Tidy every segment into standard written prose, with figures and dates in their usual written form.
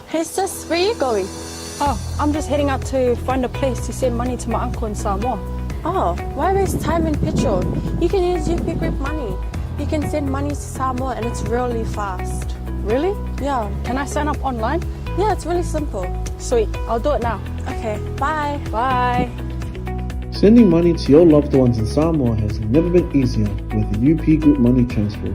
Hey sis, where are you going? Oh, I'm just heading out to find a place to send money to my uncle in Samoa. Oh, why waste time and petrol? You can use UP Group Money. You can send money to Samoa and it's really fast. Really? Yeah. Can I sign up online? Yeah, it's really simple. Sweet, I'll do it now. Okay, bye. Bye. Sending money to your loved ones in Samoa has never been easier with the UP Group Money Transfer.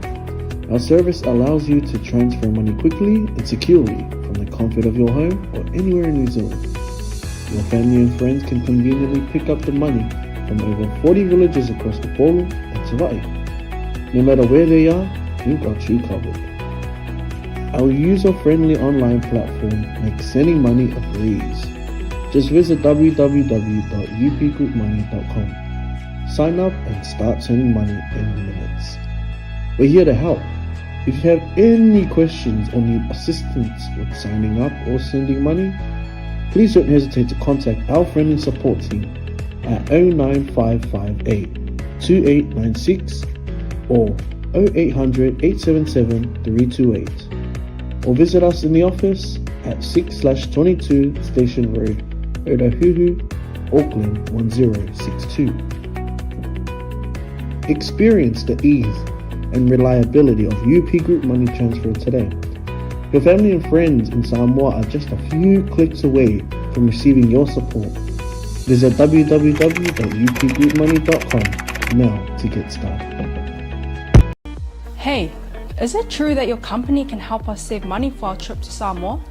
Our service allows you to transfer money quickly and securely from the comfort of your home or anywhere in New Zealand. Your family and friends can conveniently pick up the money from over 40 villages across the Polo and Ṱivaʻi. No matter where they are, we've got you covered. Our user-friendly online platform makes sending money a breeze. Just visit www.upgroupmoney.com. Sign up and start sending money in minutes. We're here to help. If you have any questions or need assistance with signing up or sending money, please don't hesitate to contact our friendly support team at 09558 2896 or 0800 877 328, or visit us in the office at 6/22 Station Road, Otahuhu, Auckland 1062. Experience the ease and reliability of UP Group Money Transfer today. Your family and friends in Samoa are just a few clicks away from receiving your support. Visit www.upgroupmoney.com now to get started. Hey, is it true that your company can help us save money for our trip to Samoa?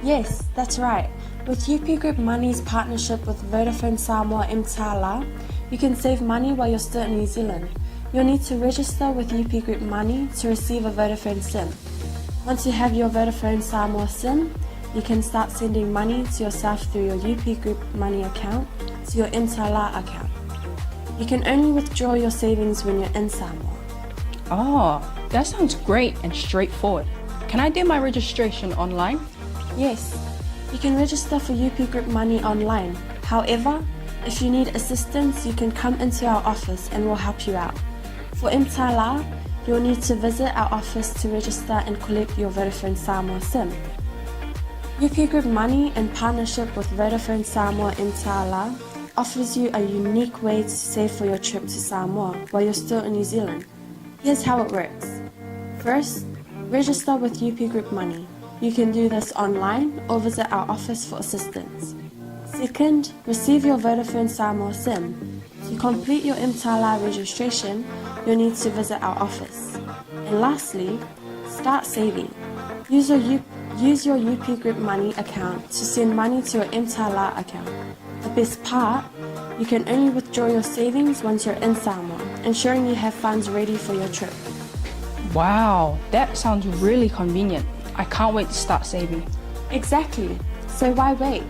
Yes, that's right. With UP Group Money's partnership with Vodafone Samoa 𝚘𝚘𝚅, you can save money while you're still in New Zealand. You'll need to register with UP Group Money to receive a Vodafone SIM. Once you have your Vodafone Samoa SIM, you can start sending money to yourself through your UP Group Money account to your 𝚘𝚘𝚅 account. You can only withdraw your savings when you're in Samoa. Oh, that sounds great and straightforward. Can I do my registration online? Yes, you can register for UP Group Money online. However, if you need assistance, you can come into our office and we'll help you out. For 𝚘𝚘𝚅, you'll need to visit our office to register and collect your Vodafone Samoa SIM. UP Group Money, in partnership with Vodafone Samoa 𝚘𝚘𝚅, offers you a unique way to save for your trip to Samoa while you're still in New Zealand. Here's how it works. First, register with UP Group Money. You can do this online or visit our office for assistance. Second, receive your Vodafone Samoa SIM. To complete your 𝚘𝚘𝚅 registration, you'll need to visit our office. And lastly, start saving. Use your UP Group Money account to send money to your 𝚘𝚘𝚅 account. The best part, you can only withdraw your savings once you're in Samoa, ensuring you have funds ready for your trip. Wow, that sounds really convenient. I can't wait to start saving. Exactly. So why wait?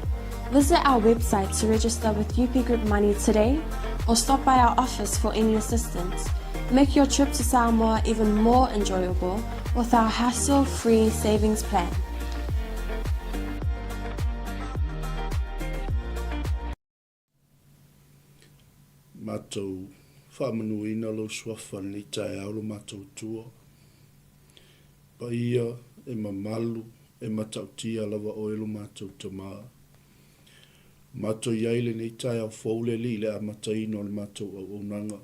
Visit our website to register with UP Group Money today, or stop by our office for any assistance. Make your trip to Samoa even more enjoyable with our hassle-free savings plan. Mātou whamanuina lo suafa ni taeao lo mātou tua. Pa ia e mamalu e matautia lava oelo mātou tamā. Mātou iaile ni taeao foule li le amataino le mātou au onanga.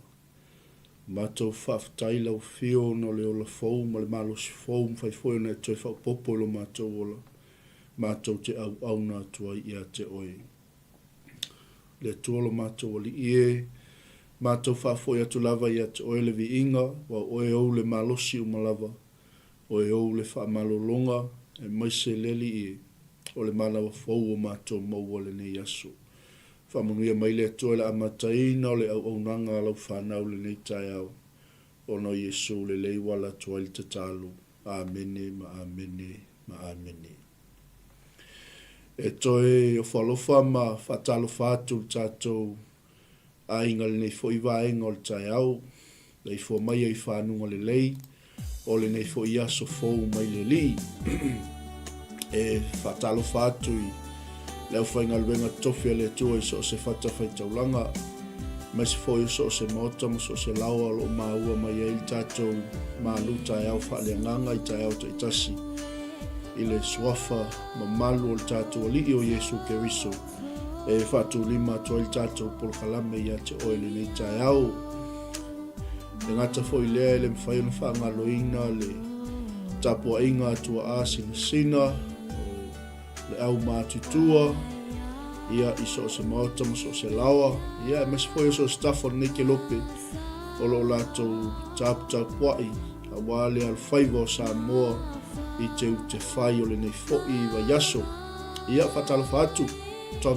Mātou whaftai lau fio no le ola fou ma le malosi fou mwhaifoi na toi whaupopo lo mātou ola. Mātou te au nā tua ia te oi. Le tua lo mātou oli ie. Mātou whafoi atu lava ia te oi le vi inga, wa oe au le malosi umalava. Oe au le whaamalolonga, e maise leli ie. O le malawa fou o mātou maua le nei aso. Whamanuia mai le atoe le amataina o le au aunanga alau whanau le nei taeao. O no Yesu le lei wala tua il tatalu. Amene, ma amene, ma amene. E toe o whalofa ma whatalo whātu tātou. A inga le nei fo i vaenga o le taeao. Lei fo mai ai whanunga le lei. O le nei fo i aso fou mai le li. E whatalo whātu i leo whainga luenga tofi le tua i so se whata whaitaulanga. Mai se fo i so se mota mo so se laua lo maua mai e il tātou Malū taeao faaleagaga i taeao taʻitasi. i le suafa mamalu o le tātou alii o Iesu Keriso. E whaatulima atua i le tātou polokalame ia te oele nei taeao. Le ngata fo i lea le mwhai na whaangaloina le tapua inga atua sina le au mātutua ia i so se maota ma so se lawa ia e mesi fo i so staff on neke lope o lo lātou tapuai a wale al whaiva o Samoa i te ute whai o le nei fo'i wa yaso ia whatalafa atu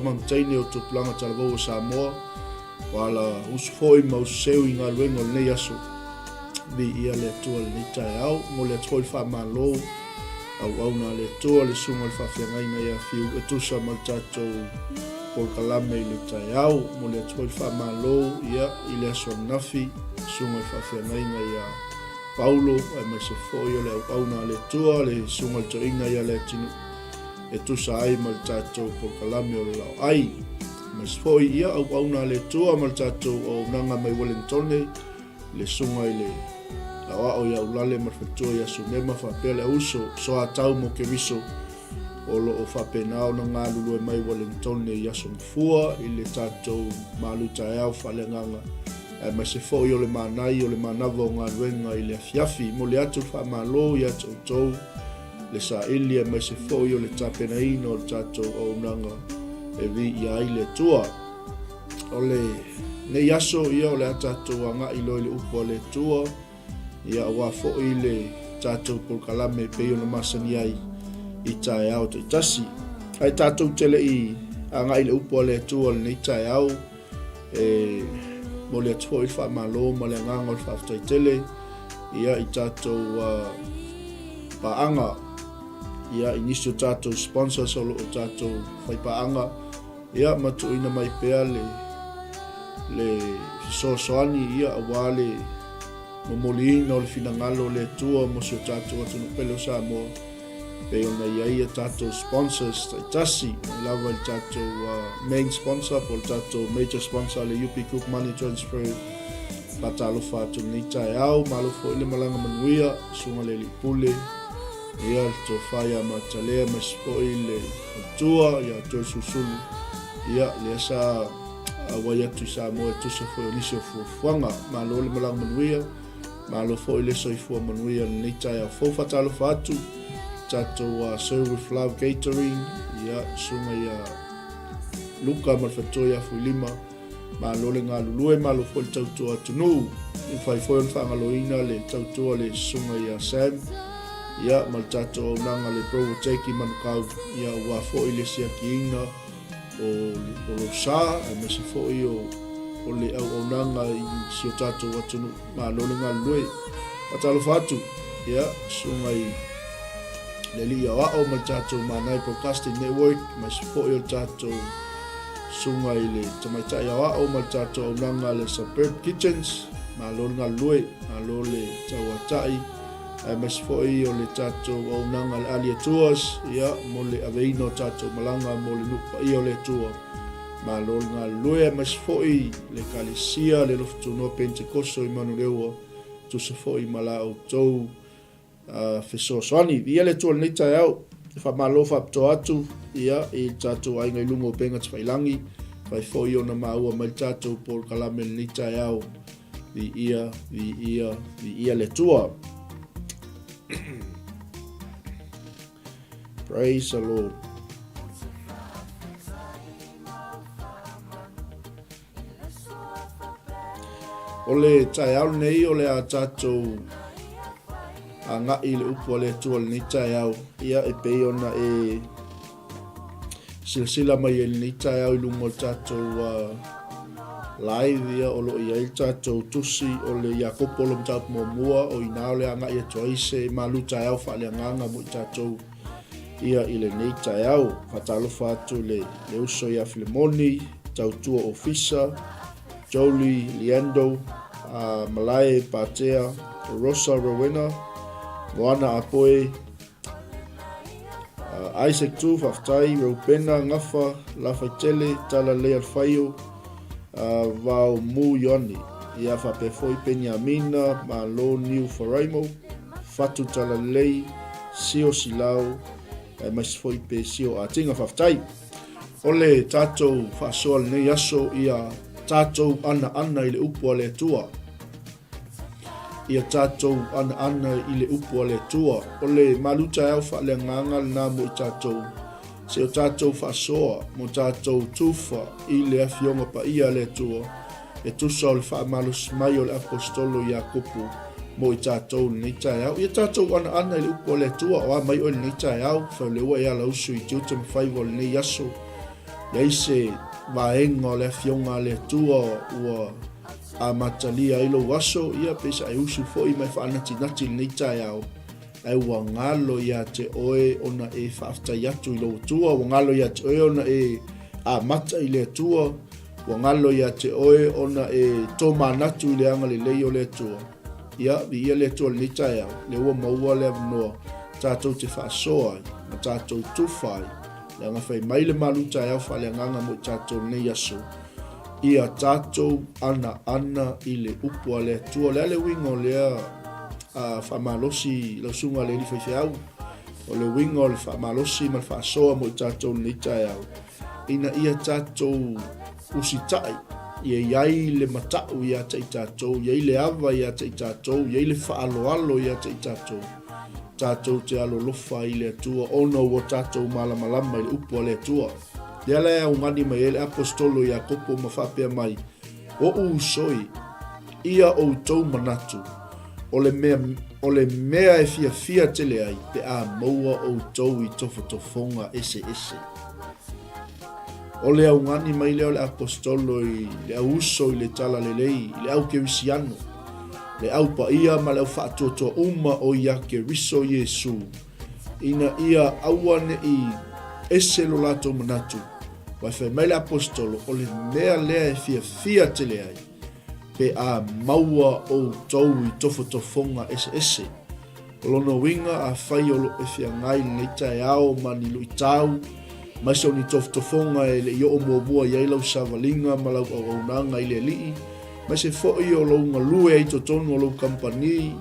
mamtaine o tupulanga talavou o Samoa wala usu fo'i ma usu seu i ngā ruenga o le nei yaso vi ia le atua le nei taeao mo le atua i whaamalo au na le atua le sunga le whawhiangaina ia fiu e tusa ma le tātou polokalame i le taeao mo le atua i whaamalo ia i le aso nafi sunga i whawhiangaina ia Paulo ai mai se foi o le au na le atua le sunga le toinga ia le atinu e tusa ai ma le tātou polokalame o le lau ai mai se foi ia au na le atua ma le tātou o nanga mai Wellingtone le sunga i le o ia ulale marfatua ia sunema whapele uso so a tau mo ke viso o lo o whapenao na ngā lulu e mai Wellington ia songfua i le tātou Malū taeao faaleagaga e mai se fo i o le manai o le manava o ngā ruenga i le afiafi mo le atu whaamalo ia tautou le sa ili e mai se fo i o le tapenaina o le tātou o unanga e vi ia i le tua o le nei aso ia o le tātou anga i lo i le upo le tua ia wa fo i le tātou polokalame pe ona masani ai i taeao te tasi ai tātou tele i anga i le upo le tua le nei taeao e mo le atu i whaamalo ma le nganga o le whaftai tele ia i tātou paanga ia inisio tātou sponsors o tātou whai paanga ia matuina mai pea le soasoani ia awale mo molina o le finangalo le tua mo se tātou atu no pele o Samoa pe ona ia tātou sponsors tasi lava le tātou main sponsor po le tātou major sponsor le UP Group Money Transfer patalo fatu nei taeao malo fo le malanga manuia sunga le lipule ia to faya matalea mas fo le tua ia to susulu ia le sa awaya tu Samoa tu se fo lisio fuanga malo le malanga manuia malo fo ile soifua manuia nei taeao fo fatalo fatu tātou serve with love catering ia sunga ia luka marfatoia fuilima malo le ngā lulue malo fo le tautua tunu i whai fo yon whangaloina le tautua le sunga ia Sam ia mal tātou nanga le provoteki manukau ia ua fo ile sia kiinga o lo sa a mesi fo i o le au nanga i sio tātou atunu malo le ngā lulue patalo fatu ia sunga i le lia o mal tātou manai broadcasting network mas fo i o tātou sunga i le tamaitai o mal tātou nanga le suburb kitchens malo ngā lulue malo le tauatai mas fo i o le tātou o nanga le alia tours ia mo le aveino tātou malanga mo le nupa i o le tua malo ngā lulue mas fo i le kalisia le loftunoa Pentekosto i manureua tu se fo i malao tou fesoasoani ia le tua nei taeao whamalo whapto atu ia i tātou ai ngai lungo penga te whailangi whai fo i ona maua mai tātou polokalame nei taeao vi ia le tua. Praise the Lord. O le taeao nei o le a tātou a ngā i le upo le tua le nei taeao ia e pei ona e sila mai e le nei taeao i lungo le tātou live ia o lo ia i tātou tusi o le Iakopo lo mtau mua o inao le a ngā i atua ise Malū taeao faaleagaga mo i tātou ia i le nei taeao fatalo fatu le uso ia Filemoni tautua ofisa Jolie Liendo Malae Patea Rosa Rowena Moana Apoe Isaac Tu Faftai Raupena Ngafa Lafaitele Tala Lea Alfaio Vau Mu Yoni ia whapefoi Penyamina Malū New Faraimo Fatu Tala Lei Sio Silau e mai se foi pe sio a tinga whaftai. O le tātou whaasoa le nei aso ia tātou ana i le upua le tua. Ia tātou ana i le upua le tua. O le Malū taeao faaleagaga lana mo i tātou. Se o tātou whaasoa mo tātou tufa i le awhionga pa ia le tua. E tusa o le 𝚜𝚑𝚙𝚢𝚑𝚝 o le apostolo Iakopo mo i tātou nei taeao. Ia tātou ana i le upua le tua o a mai o le nei taeao. Whau le ua ea lausu i 𝚘𝚘𝚙𝚢𝚘 o le nei aso. Iai se vaenga o le awhionga le tua ua a matalia ilo waso ia pesa e usu fo i mai whaanatinati nei taeao. Ai ua ngalo ia te oe ona e whaaftai atu ilo tua, ua ngalo ia te oe ona e a mata i le tua, ua ngalo ia te oe ona e tō manatu i le anga le lei o le tua. Ia, ia le tua nei taeao, le ua maua le avnoa, tātou te whaasoa ai, ma tātou tufai. Le anga whai mai le Malū taeao faaleagaga mo i tātou nei aso. Ia tātou ana i le upua le tua. Lea le winga o lea whamalosi lausunga le li whaiwhiau. O le winga o le whamalosi ma le whaasoa mo i tātou nei taeao. Ina ia tātou usitai. Ia iai le matau ia te i tātou. Iai le ava ia te i tātou. Iai le whaaloalo ia te i tātou. Tātou te alo lofa i le tua, ono o tātou malamalama i le upua le tua. Lea lea ungani mai ele apostolo Iakopo ma whapea mai, o usoi, ia o tau manatu, o le mea e fia tele ai, pe a maua o tau i tofotofonga ese. O le ungani mai leo le apostolo i le auso i le tala le lei, i le au kewisiano, le au pa ia ma leo whaatotoa uma o ia ke riso Iesu. Ina ia awane i ese lo lato manatu. Wai whai mai le apostolo o le mea lea e fia tele ai. Pe a maua o tau i tofotofonga ese. O lono winga a whai o lo e fia ngai nei taeao mani lo i tau. Mai so ni tofotofonga e le i o mua iai lau savalinga ma lau au nanga i le lii. Mai se fo'i o lo ngalue ai totonu o lo kampani,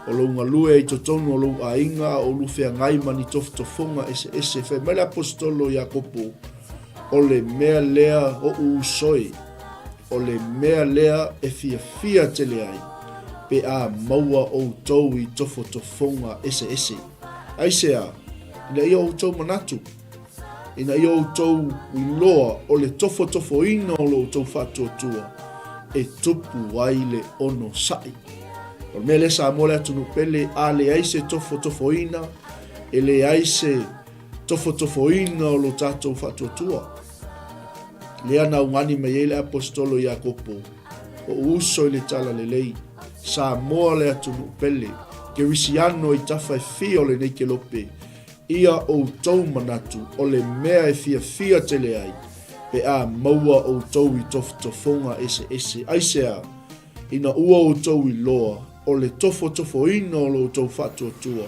o lo ngalue ai totonu o lo ainga, o lo fea ngai mani tofotofonga ese. Whai mai le apostolo Iakopo, o le mea lea o usoi, o le mea lea e fia tele ai, pe a maua o tau i tofotofonga ese. Ai sea, ina ia o tau manatu, ina ia o tau uloa o le tofotofoina o lo tau whatuatua. E tupu ai le ono sai. O me le sa mole atu pele a le aise tofotofoina, e le aise tofotofoina o lo tātou whatuatua. Le ana ungani me le apostolo Iakopo, o uso i le tala le lei, sa mole atu pele, ke risiano i tawhai fio le nei ke lope, ia o tau manatu, o le mea e fia tele ai, pe a maua o tau i tofotofonga ese. Aisea, ina ua o tau i loa, o le tofotofoina o lo tau whatuatua,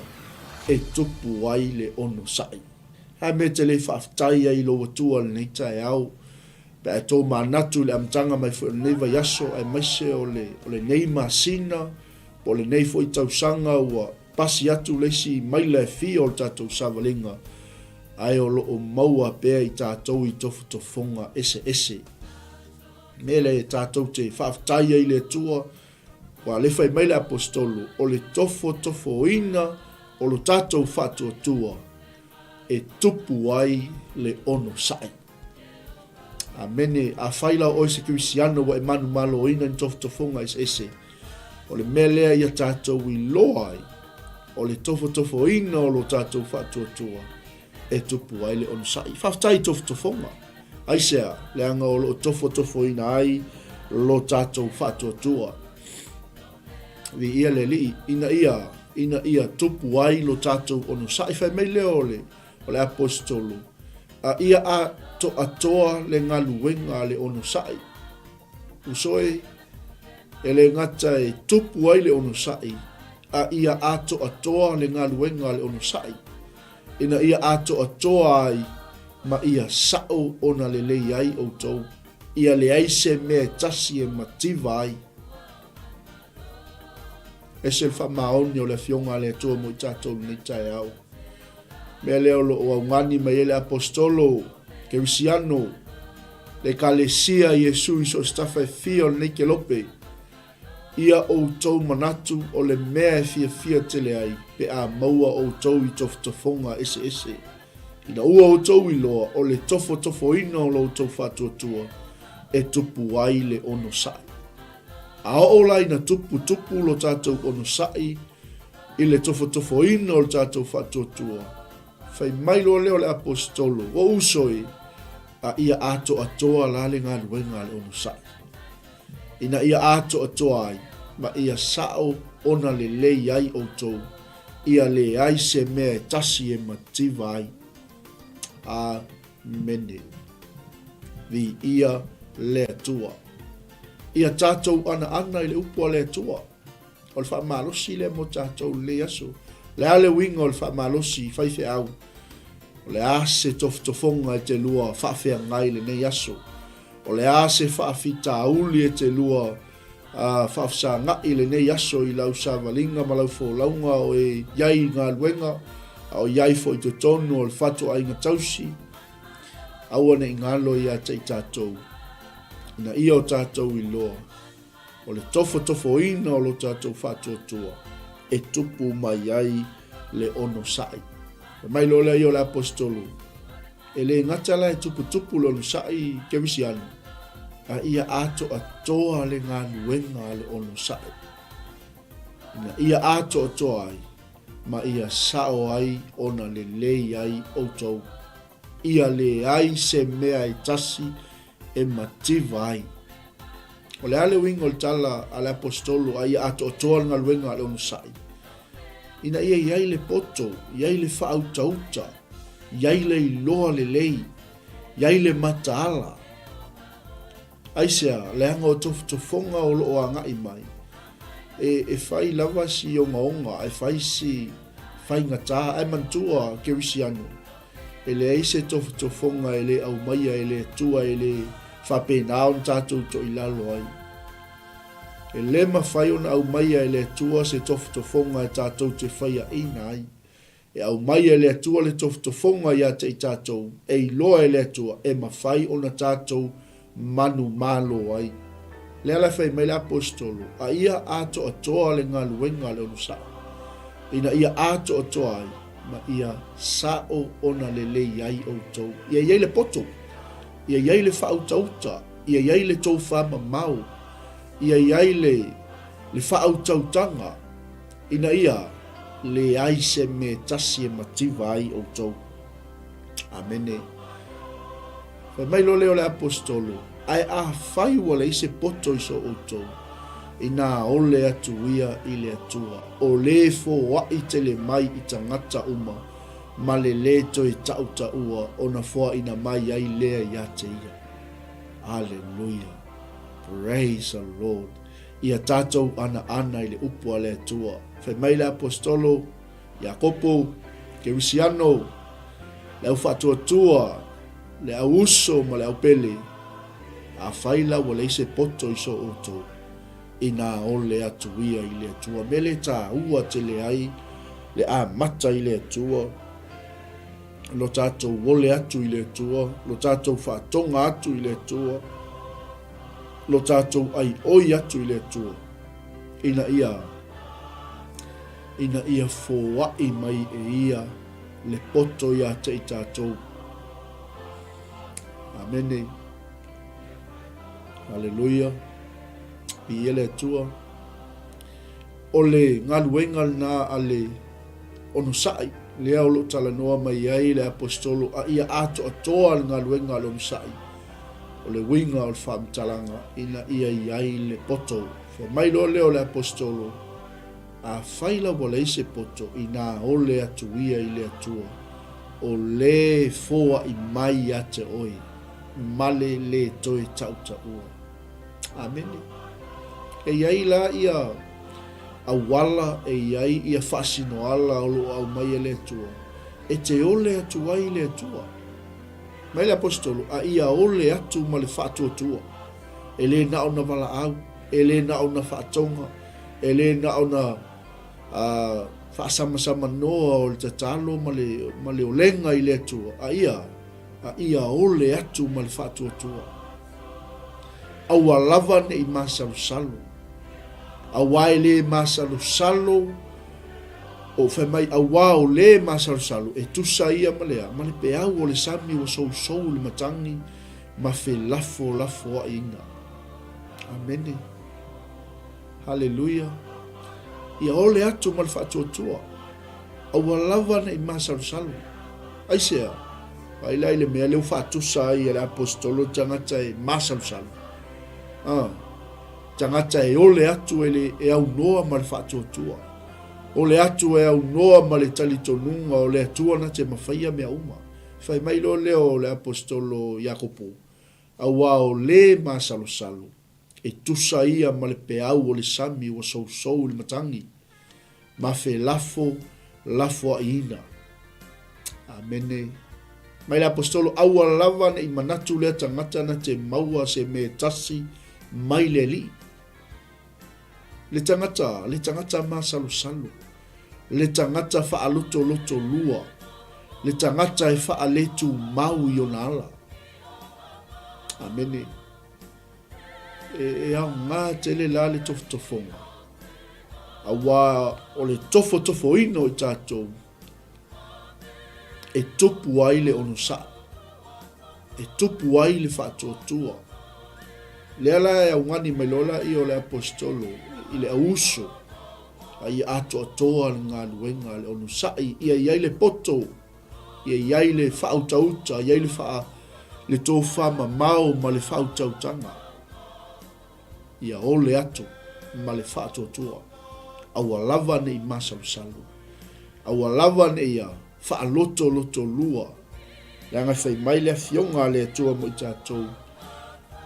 e tupu ai le ono sai. Ha me te le whaftai ai lo watua le nei taeao, pe a tō manatu le amtanga mai fu neva yaso ai maise o le nei masina, o le nei fo i tausanga ua pasi atu leisi mai le fi o tātou savalinga. Ai o lo o maua pea i tātou i tofotofonga ese. Mele e tātou te whaftai ai le tua, wa le whai mai le apostolo, o le tofotofoina, o lo tātou whatuatua, e tupu ai le ono sai. Amene, a whaila o se kirisiano wa e manu malo ina ni tofotofonga ese. O le melea i a tātou i loa ai, o le tofotofoina o lo tātou whatuatua, e tupu ai le ono sai. Whaftai tofotofonga. Aisea, le anga o lo tofotofoina ai, lo tātou whatuatua. Vi ia le li, ina ia tupu ai lo tātou ono sai. Whai mei leo o le apostolo. Ia a to atoa le ngaluenga le ono sai. Usoe, e le ngata e tupu ai le ono sai. Ia a to atoa le ngaluenga le ono sai. Ina ia ato atoa ai, ma ia sao ona le lei ai o tau. Ia le aise mea tasi e mativa ai. E se wha maoni o le fionga le atua mo i tātou nei taeao. me leo lo o ngani mai le apostolo Kevisiano le kalesia Yesu so stafa fio ne kelope ia o tau manatu o le mea fia tele ai pe a maua o tau I tofonga ese ina ua o tau I loa o le tofo ina o lo tau fatuatua e tupu ai le ono sai a o la ina tupu lo tatou ono sai I le tofo ina o le tatou fatuatua fai mai lo leo le apostolo o usoi a ia ato atoa la le ngā luenga le ono sai ina ia ato atoa ai ma ia sao ona le lei ai o tau ia le ai se mea tasi e mativa ai a mene vi ia le atua ia tatou ana I le upua le atua o le whaamalosi le mo tatou le aso le ale winga o le whaamalosi whaife au o le ase tofofonga e te lua whaafea ngai le nei aso o le ase whaafita uli e te lua whaafsa ngai le nei aso I lau savalinga ma lau fōlaunga o e iai ngā luenga o iai fo I te tonu o le whatu ai ngā tausi aua ne ngalo ia te tatou ina ia o tatou I loa o le tofo ina o lo tatou whatuatua e tupu mai ai le ono sai mai lo le io le apostolo e le ngatala e tupu lo no sai Kevisiano a ia ato atoa le ngā nuenga le ono sai ina ia ato atoa ai ma ia sao ai ona le lei ai o tau ia le ai se mea I tasi e mativa ai o le ale wingo le tala ale apostolo a ia ato atoa ngā luenga le ono sai ina ia iai le poto, iai le whaautauta, iai le iloa le lei, iai le mataala. Aisea, le anga o tofonga o loo anga I mai. E whai lava si o ngaonga, e whai si whai ngata, e mantua Kevisiano. E le eise tofonga e le au maia, e le tua, e le whapenao tātou to I lalo ai. E le mawhai ona au maia e le atua se tofonga e tātou te whaia ina ai. E au maia e le atua le tofonga ia te I tātou. E iloa e le atua e mawhai ona tātou manu malo ai. Le ala whai mai le apostolo. A ia ato atoa le ngā luenga le onu sao. Ina ia ato atoa ai. Ma ia sao ona le lei ai o tau. Ia iai le poto. Ia iai le whautauta. Ia iai le tau whama mau. Ia iai le whautautanga, ina ia le aise me tasi e mativa ai o tau. Amene. Whai mai lo leo le apostolo, ai a whai ua le ise poto iso o tau, ina ole atu ia I le atua, o le fo wai te le mai I tangata uma, ma le to I tauta ua, ona fua ina mai ai lea ia te ia. Hallelujah. Praise the Lord. Ia tātou ana I le upua le atua. Whai mai le apostolo, Iakopo, Kevisiano, le au whatuatua, le au uso ma le au pele. A whaila wa le ise poto iso oto. Ina o le atu ia I le atua. Mele tā ua te le ai, le a mata I le atua. Lo tātou wole atu I le atua. Lo tātou whatonga atu I le atua. Lo tātou ai oi atu I le atua. Ina ia fōwai mai e ia le poto ia te I tātou. Amene. Hallelujah. I ele atua. O le ngaluenga na ale ono sai. Lea o lo talanoa mai ai le apostolo a ia ato atoa le ngaluenga le ono sai. O le winga o le whaamitalanga ina ia iai le poto. Mai lo leo le apostolo a whaila wa le ise poto ina o le atu ia I le atua. O le fōa I mai ate oi. Male le toi tauta ua. Amene. E iai la ia awala e iai ia whasino ala o lo au mai le atua. E te ole atu ai le atua. Mai le apostolo, a ia ole atu ma le whatuatua. E le nao na wala au, e le nao na whaatonga, e le nao na whaasama-sama noa o le tatalo ma le olenga i le atua. A ia ole atu ma le whaatuatua. Aua lava ne i masalu-salu. Awa le masalu-salu o whai mai awa o le masalu-salu e tusa ia ma le peau o le sami o sou le matangi ma fe lafo a inga. Amene. Hallelujah. Ia ole atu ma le whaatuatua. Awa lava ne i masalu-salu. Aisea. Wailai le mea leo whaatusa i le apostolo tangata e masalu-salu. Tangata e ole atu e au noa ma le whaatuatua. Ole atu e au noa ma le talitonunga o le atua na te mawhaia mea uma. Whai mai lo leo le apostolo Iakopo. Awa o le masalu-salu. E tusa ia ma le peau o le sami o sou le matangi. Ma fe lafo a ina. Amene. Mai le apostolo awa lava ne i manatu le tangata na te maua se me tasi mai le li. Le tangata masalu-salu. Le tangata loto lua. Le tangata e letu mau i ona ala. Amene. E au ngā tele la le tofotofonga. Awa o le tofo ino i tātou. E tupu ai le onusa. E tupu ai le whaatotua. Le ala e au ngani mai lola i o le apostolo. I le auso. Ai ato atoa ngā luenga le onusa. Ia iai le poto. Ia iai le whautauta. Ia le le tofa mamau ma le whautautanga. Ia ole atu ma le whaatotua. Awa lava ne i masalu-salu. Awa lava ne ia loto lua. Langa whai mai le fionga le atua mo i tātou.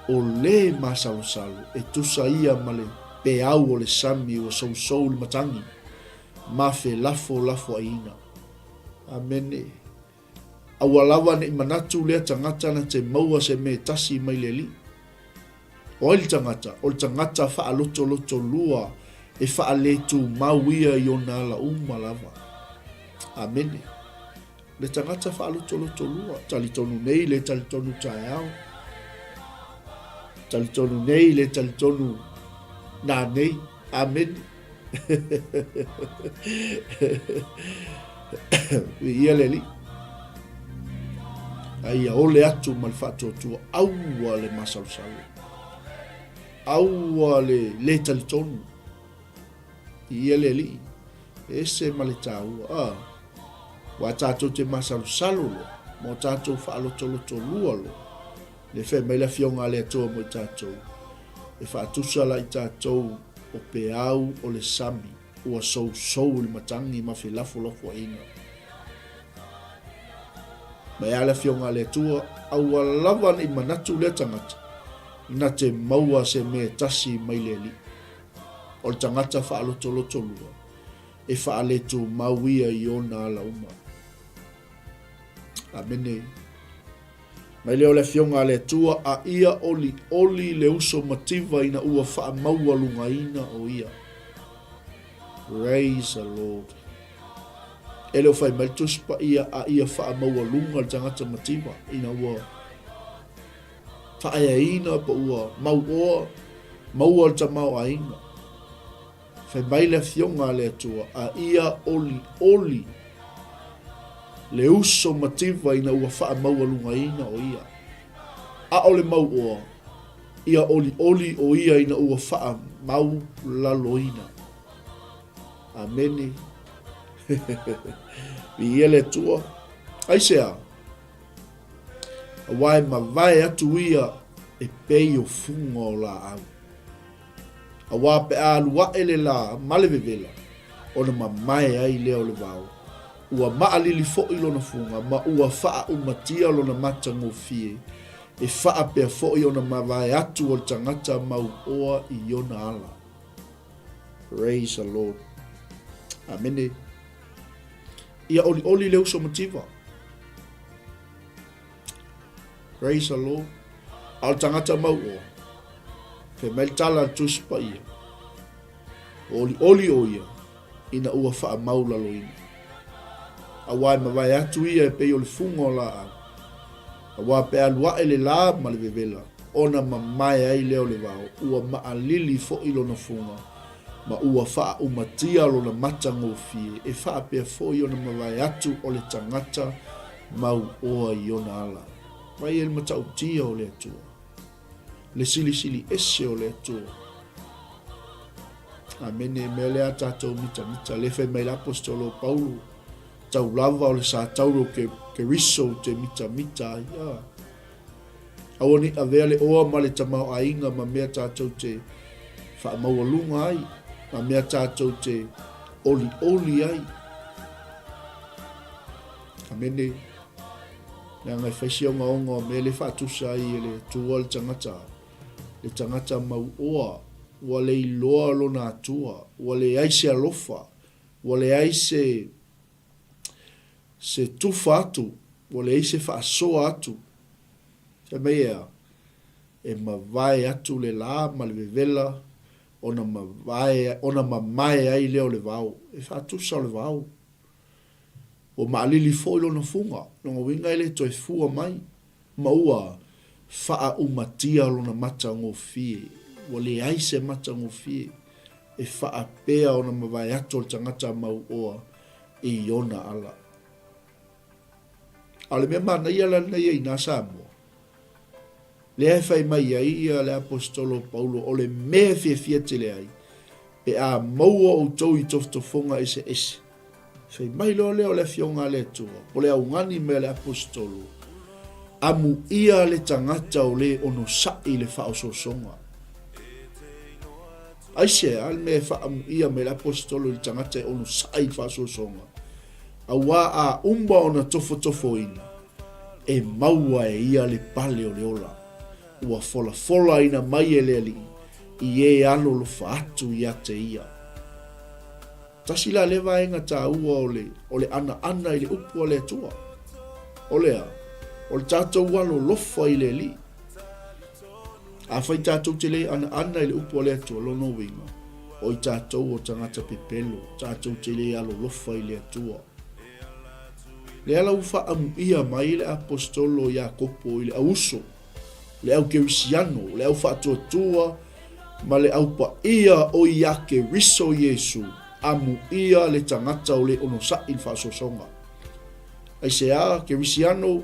O le masalu-salu. E tusa ia ma le peau o le sami o sou le matangi. Ma fe lafo a ina. Amene. Awa lava ne i manatu lea tangata na te maua se me tasi mai le li. O le tangata loto lua. E letu mauia i ona ala uma lava. Amene. Le tangata loto lua. Talitonu nei le talitonu taeao. Talitonu nei le talitonu nā nei. Amen. Ia le li. Aia ole atu ma le whaatotua. Aua le masalu-salu. Aua le talitonu. Ia le li. Ese ma le tāua. Wa tātou te masalu-salu lo. Mo tātou loto lua lo. Le whai mai la fionga le atua mo i tātou. E whaatusa la i tātou o peau o le sami. Ua sou le matangi ma whi lafo a ina. Mai ala fionga le atua. Aua lava ni manatu le tangata. Na te maua se me tasi mai le li. O le tangata loto lua. E letu mauia i ona ala uma. Amene. Mai leo le fionga le tua a ia oli le uso mativa ina ua maua lunga ina o ia. Praise the Lord. E leo fai mai tuspa ia a ia maua lunga le tangata mativa ina ua whaaya ina pa ua maua le tamau a ina. Fai mai le fionga le tua a ia oli le uso mativa ina ua maua lunga ina o ia. A ole mau oa. Ia oli o ia ina ua mau lalo ina. Amene. Ia le tua. Aisea. Awai ma vai atu ia e pei o funga o la au. Awa pe alua ele la malevevela. Ona mamae ai leo le vau. Ua maalili fo ilo na funga. Ma ua umatia lo na mata ngofie. E pea fo i ona mawai atu o tangata mau oa i ona ala. Praise the Lord. Amene. Ia oli leo so motiva. Praise the Lord. Al tangata mau oa. Fe meltala tuspa ia. Oli o ia. ina ua whaamaulaloina. Awai mawai atu ia e pei o le funga o la au. Awa pe alua e le la ma le vevela. Ona mamai ai leo le vao. Ua maalili fo ilo na funga. Ma ua faa umatia lo na mata ngofie. E faa pia fo i ona mawai atu o le tangata mau oa i ona ala. Mai el mata utia o le atua. Le sili ese o le atua. Amene mele a tātou mita lefe mai l'apostolo Paulo. Tau lava o le sa tauro ke riso te mita ia. Awani avea le oa ma le tamau ainga ma mea tātou te wha maualunga ai. Ma mea tātou te oli ai. Amene nā ngai whaisi o ngaonga me le whatusa ai le tua le tangata. Le tangata mau oa. Ua le iloa lo nā tua. Ua le aise alofa. Ua le aise se tufa atu. Ua le aise whaasoa atu. Te mea e mawai atu le la ma le vevela. Ona mamae ai leo le vau. E whatusa le vau. O maalili fo ilo na funga. Nonga winga ele toi fua mai. Maua faa umatia lo na mata ngofie. Wa le aise mata ngofie. E faa pea o na mawai ato le tangata mau oa. I ona ala. Ale mea mana ia la na ia ina Samoa. Le ai fai mai ai ia le apostolo Paulo. O le mea fia te le ai. E a maua o tau i toftofonga ese. Fai mai leo le fionga le tua. O le au ngani me le apostolo. Amu ia le tangata o le ono sai le fao sosonga. Aise, al me fa amu ia me le apostolo le tangata e ono sai fao sosonga. Awa a umba ona tofo ina. E maua e ia le pale o le ola. Ua fola ina mai e le ali. I e ano lo faatu ia te ia. Tasila lewa e ngata ua o le ana i le upu o le atua. O lea, o le tātou walo lofa i le li. A whai tātou te le ana i le upu o le atua lono winga. O i tātou o tangata pepelo, tātou te le alo lofa i le atua. Le ala ufa amu ia mai le apostolo Iakopo i le auso. Le au kerisiano, le au whaatua ma le au pa ia o iake riso Yesu. Amu ia le tangata o le ono sa il whaasosonga. Ai se a, ke risiano,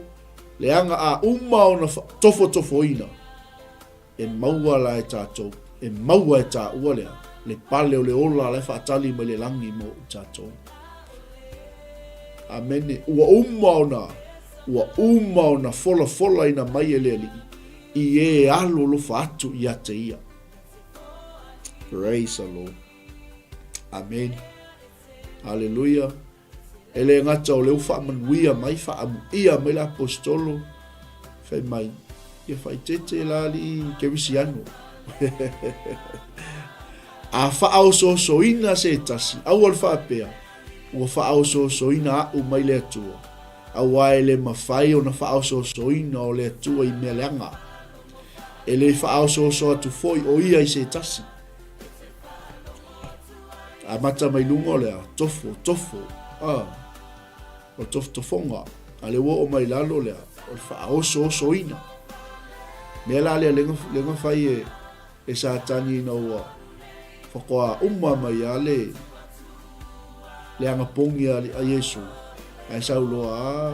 le anga a uma o na tofo ina. E maua la e tātou, e maua e tā ua lea, le pale o le ola le whaatali mai le langi mo tātou. Amene, ua uma o na fola ina mai e le li, i e alo lo whaatu i ate ia. Praise the Lord. Amen. Hallelujah. Ele ngata o leu wha manuia mai wha amu ia mai la apostolo. Whai mai. Ia whai tete la li kerisiano. A wha au so ina se tasi. Au al wha apea. Ua wha au so ina au mai le atua. Au ai le mawhai o na wha au so ina o le atua i mea leanga. Ele wha au so atu foi o ia i se tasi. A mata mai lungo lea, tofo, o tofonga, a le wo o mai lalo lea, o le wha oso ina. Mea la lea lenga whai e sa tani ina ua, whakoa mai a le anga pongi a Yesu, a sa uloa,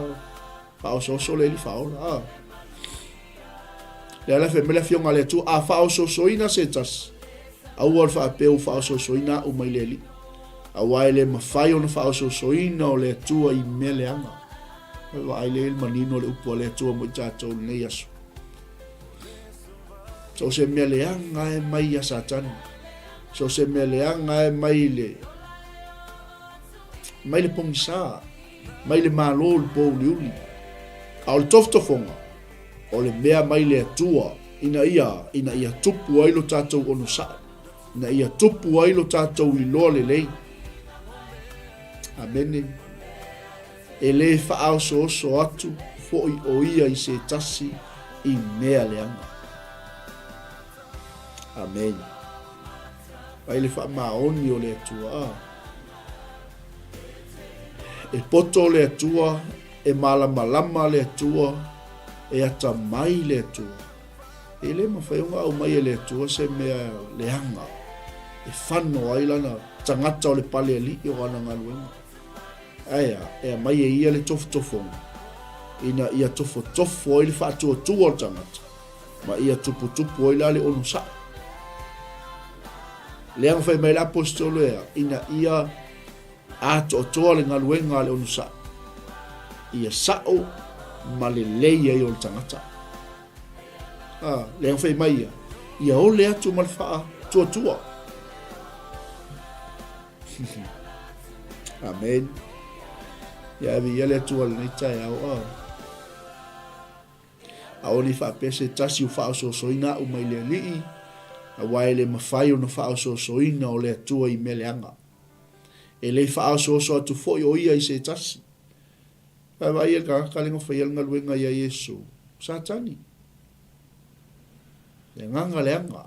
wha oso le li whaola, lea la me la fionga lea tu, a wha oso ina se tas. Au al wha peu wha oso ina o mai leli. Au ai le mawhai o na wha oso ina o le atua i mea le anga. Au ai le manino le upu o le atua mo i tātou nei aso. So se mea le anga e mai a satani. So se mea le anga e mai le pongisa. Mai le Malū le pou liuli. Au le toftofonga. O le mea mai le atua. Ina ia tupu ai lo tātou ono saa. Na ia tupu ai lo tātou i loa le lei. Amene. E le whaao so atu, fo i o ia i se tasi i mea leanga. Amen. Ai le wha maoni o le atua. e poto le atua, e malama le atua, e ata mai le atua. E le mawhaiunga au mai le atua se mea leanga. E whano ailana tangata o le pale ali i o ana ngaluenga. Aia, e mai e ia le tofu-tofonga. Ina ia tofo-tofo o ili whaatua-tua o tangata. Ma ia tupu-tupu o ila le onu sa. Leanga whai mai le apostolo ea, ina ia ato-toa le ngaluenga le onu sa. Ia sao ma le leia i o le tangata. Leanga whai mai ia o le atu ma le wha tua-tua. Amen. Ia evi ia le atu ale nei taeao. A oni whaapese tasi u whaasosoina u mai le alii. A wae le mawhai o na whaasosoina o le atua i meleanga. E le whaasoso atu fo i o ia i se tasi. Vai e kalenga whaianga luenga ia Yesu. Satani. Le nganga leanga.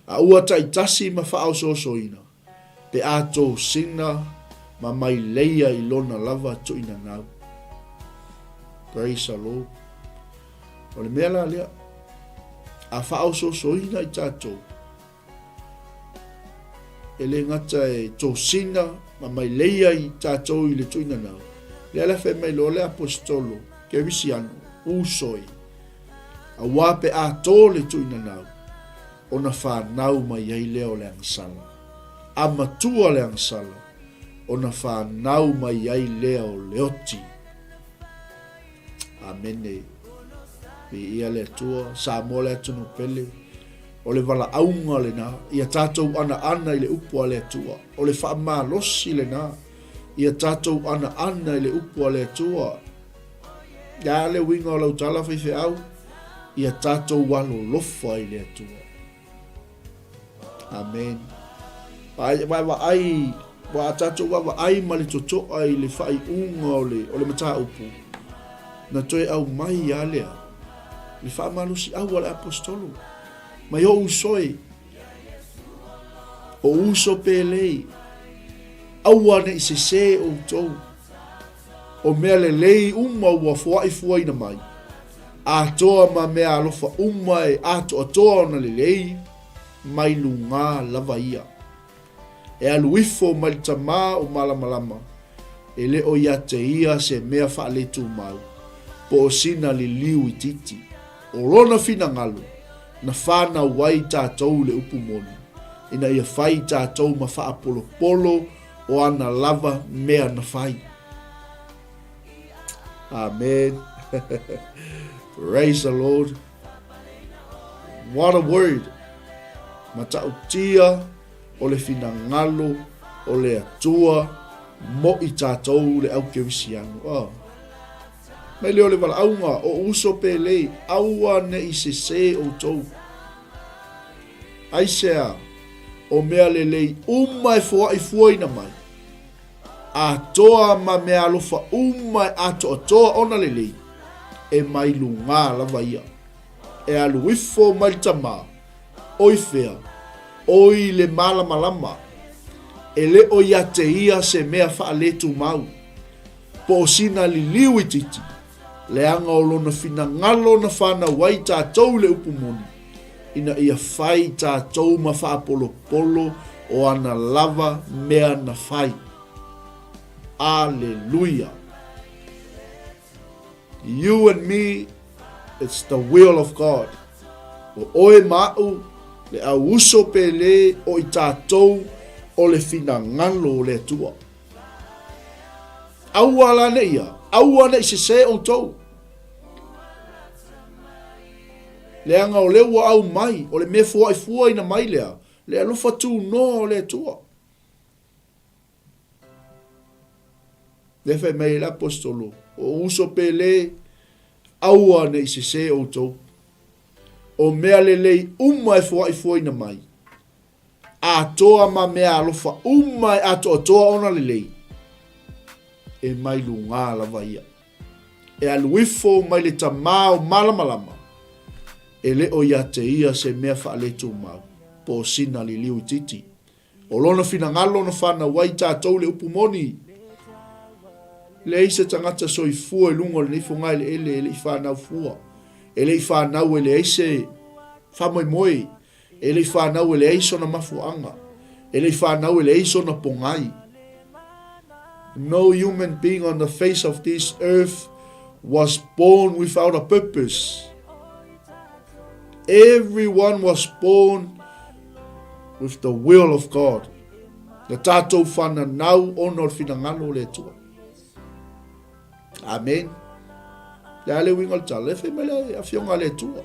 A ua tai tasi ma whaasosoina. Pe ato sina ma mai leia i lona lava to ina nau. Praise the Lord. O le mea la lea. A whaasosoina i tātou. E le ngata e tō sina ma mai leia i tātou i le tuina nau. Le ala whai mai lo le apostolo ke visi anu, usoi. A wape a tō le tuina nau. O na whanau mai ei leo le angasala. A matua le angasala. O na whanau mai ei leo leoti. Amene. Pe ia le tua, sa mo le atunu pele. O le wala aunga le na, ia tātou ana i le upua le tua. O le wha losi le na, ia tātou ana i le upua le tua. Ia le winga o lau tala whaife au, ia tātou walo lofa i le tua. Amen. Wa tātou wa ai mali totoa i le whai unga o le mata upu. Na toe au mai ia lea. Le wha losi au ala apostolo. Mai o usoi. O uso pelei. Aua ne se o tou. O mea le lei uma ua fuai na mai. A toa ma mea alofa uma e ato a toa na le lei. Mai lunga lava ia. E aluifo mai tama o malama. E le o ia te ia se mea faaletu mau. Po o sina li liu i titi. O rona fina ngalu. Na whana wai tātou le upu moni. Ina ia whai tātou ma wha polo o ana lava mea na whai. Amen. Praise the Lord. What a word. Matau tia o le fina ngalo o le atua mo i tātou le au kewisianu. Mai leo le wala aunga o uso pele aua ne i se o tou. Aisea o mea le lei umai i fuai na mai. A toa ma mea alofa umai ato a toa ona le lei. E mai lunga lava ia. E aluifo mai tama. Oi fea. Oi le malama. E le o ia te ia se mea faaletu mau. Po o sina li liu i titi. Le anga o lona fina ngalo na whana wai tātou le upu moni. Ina ia whai tātou ma wha polo o ana lava mea na whai. Alleluia. You and me, it's the will of God. O oe mau, le au uso pele o i tātou o le fina ngalo le tua. Aua la ne ia. Aua ne se o tou. Le anga o lewa au mai, o le me fuai na mai lea. Le alofa tu no le tua. Le fai mai l'apostolo. O uso pele, aua ne se o tou. O mea le lei umai fuai na mai. A toa ma mea alofa umai ato toa ona le lei. E mai lunga lava ia. E aluifo mai le tamao malama. E le o ia te ia se mea faaletu mau. Po sina li liu titi. O lona finangalo na whana wai tātou le upu moni. Le eise tangata soifua e lungo le nifunga ele i whanau fua. Ele i whanau ele eise whamoi moi. Ele i whanau ele eiso na mafuanga. Ele i whanau ele eiso na pongai. No human being on the face of this earth was born without a purpose. Everyone was born with the will of God. Le tātou whana nau ono finangalo le tua. Amen. Le ale winga le tala, le whai le awhionga le tua.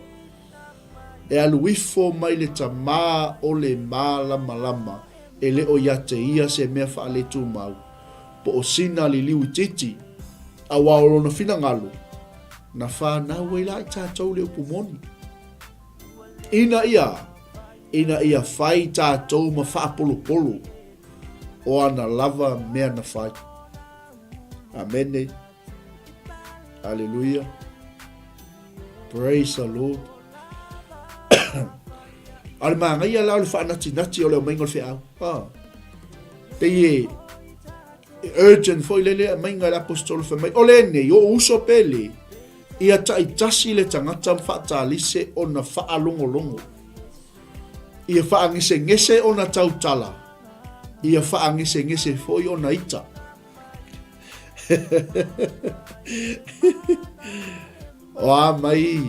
E aluifo mai le tamā o le mā lama lama, e le o iate ia se mea wha le tu mau. Po o sina li liu titi, a waoro na finangalo, na whanau e lai tātou le upumoni. Ina ia whai tātou ma whaapolo polo, o ana lava mea na whai. Amen. Hallelujah. Praise the Lord. Ale manga ia lau le whaanati o leo maingo le whiau. Pei urgent foi lele mainga le apostolo whamai. O le ne, o uso pele. Ia taitasi le tangata whaatalise o na whaalongolongo. Ia whaangise ngese o na tautala. Ia whaangise ngese foi o na ita. O a mai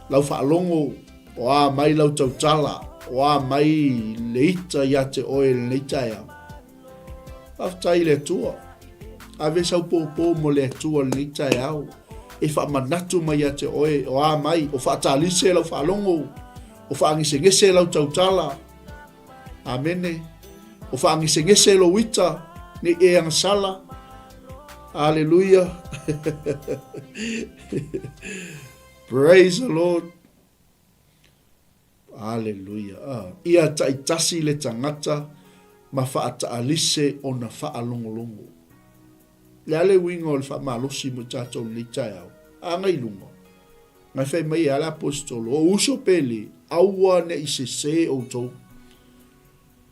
lau whaalongo, o a mai lau tautala, o a mai leita ia te oe leita ea. Aftai le tua. Ave sau pōpō mo le tua leita ea au. E whaamanatu mai ia te oe, o a mai, o whaatalise lau whaalongo, o whaangise ngese lau tautala. Amene. O whaangise ngese lau wita, ni e ang sala. Hallelujah. Praise the Lord. Hallelujah. Ia taitasi le tangata ma whaataalise o na whaalongolongo. Le ale wingo le whaamalosi mo tātou le taeao. Angai lunga. Ngai whai mai ala apostolo. O uso pele aua ne i se o tau.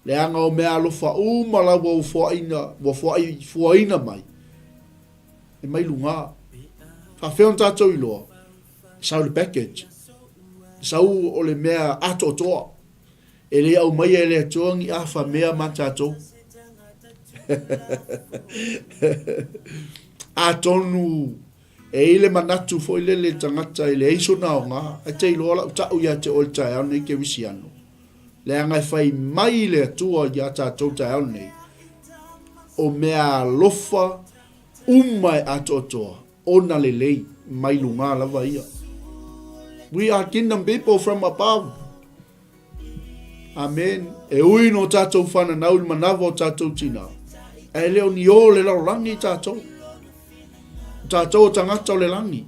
Le anga o mea alofa umala wa fuaina mai. E mai lunga. Whawheon tātou i loa. Sau le package. Sau o le mea ato toa. E le au mai e le atuangi a wha mea ma tātou. A tonu. E ile manatu fo ile le tangata ile eiso nao ngā. E te iloa la utau ia te ol tae au nei ke wisiano. Le angai whai mai le atua ia tātou tae au nei. O mea lofa umai ato toa. Ona le lei mai lunga lava ia. We are kingdom people from above. Amen. E ui no tātou whana nau le manawa o tātou tina. E leo ni o le lau langi tātou. Tātou tangata o le langi.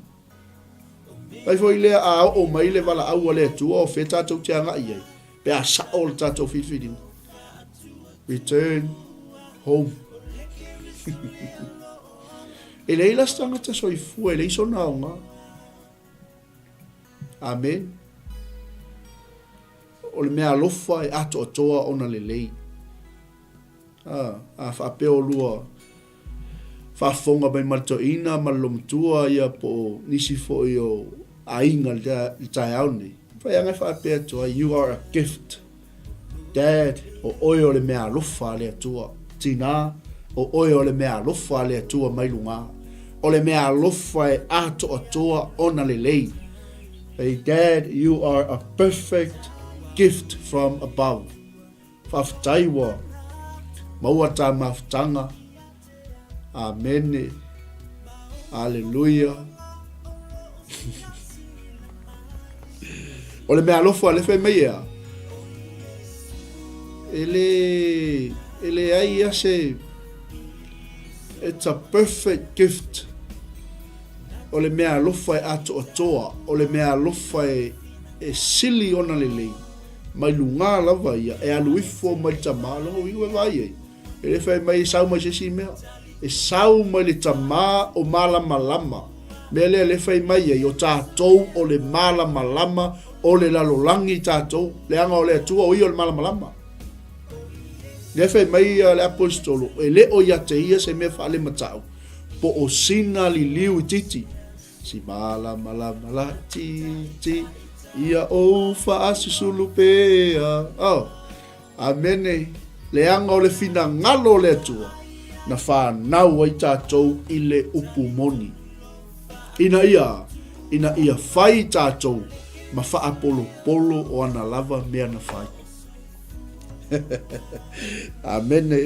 Pai fo i lea a o mai le wala aua le tua o whe tātou te anga iei. Pe a sa o le tātou whiwhiri. Return home. E leila tangata soifua, e leiso naonga. Amen. O le mea lofa e ato atoa ona le lei. A whapeo lua. Whafonga mai maltoina, malomtua ia po nisi fo i o ainga le taeao nei. Whai angai whapea toa, you are a gift. Dad, o oi o le mea lofa le atua. Tina, o oi o le mea lofa le atua mai lunga. O le mea lofa e ato atoa ona le lei. Hey, Dad, you are a perfect gift from above. Whafutaiwa. Maua tā mawhutanga. Amen. Hallelujah. O le mea lofa le whai mei ea. Ele ai ase. It's a perfect gift. O le mea lofa e ato atoa. O le mea lofa e sili ona le lei. Mai lunga lava ia. E aluifo mai tamā. Longo iwe vai ei. E le whai mai sau mai sesi mea. E sau mai le tamā o malama lama. Mea le whai mai ei. O tātou o le malama lama. O le lalolangi tātou. Le anga o le atua o i o le malama lama. Nefe mai le apostolo e le o ia te ia se me faale matau po o sina li liu titi si mala ti ia o fa asusulu pea amene le anga o le fina ngalo le tua na fa nau ai tātou i le upu moni ina ia fai tātou ma fa apolo polo o ana lava mea na fai amene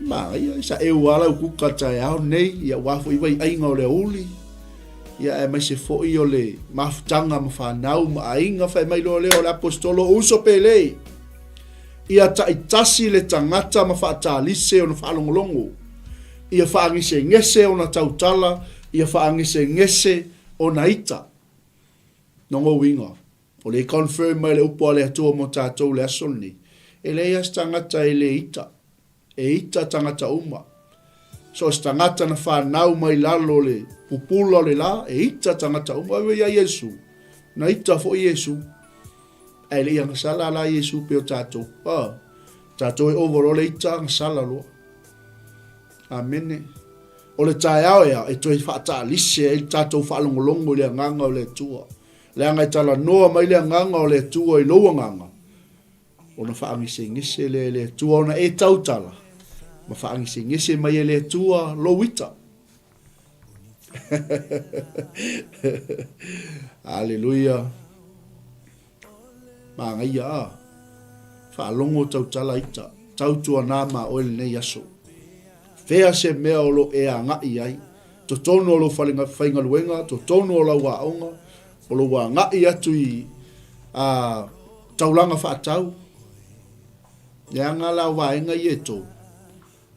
ma ia sa e wala ku ka taeao nei ia wafu i vai ainga o le uli ia e mai se fo i o le maftanga ma fa nau ma ainga fai mai lo le o le apostolo uso pele ia taitasi le tangata ma fa talise o na fa longolongo ia fa angise ngese o na tautala ia fa angise ngese o na ita nongo winga o le confirm mai le upo le atua mo tātou le asoni e le ia tangata e le ita e ita tangata uma so tangata na whanau mai lalo le pupula le la e ita tangata uma e ia Yesu na ita fo Yesu e le ia ngasala la Yesu peo tātou tātou e overo le ita ngasala lo amene o le taeao ea e toi whaata lise e tātou whaalongolongo le nganga o le tua le angai tala noa mai le nganga o le tua i loa nganga o na whaangise ngise le tua o na e tautala ma whaangise ngise mai le tua lo wita Hallelujah ma ngai a whaalongo tautala ita tautua nama o le nei aso fea se mea o lo e a ngai ai to tono o lo whainga luenga to tono o la waonga o lo wa ngai atu i taulanga whaatau le anga la waenga i eto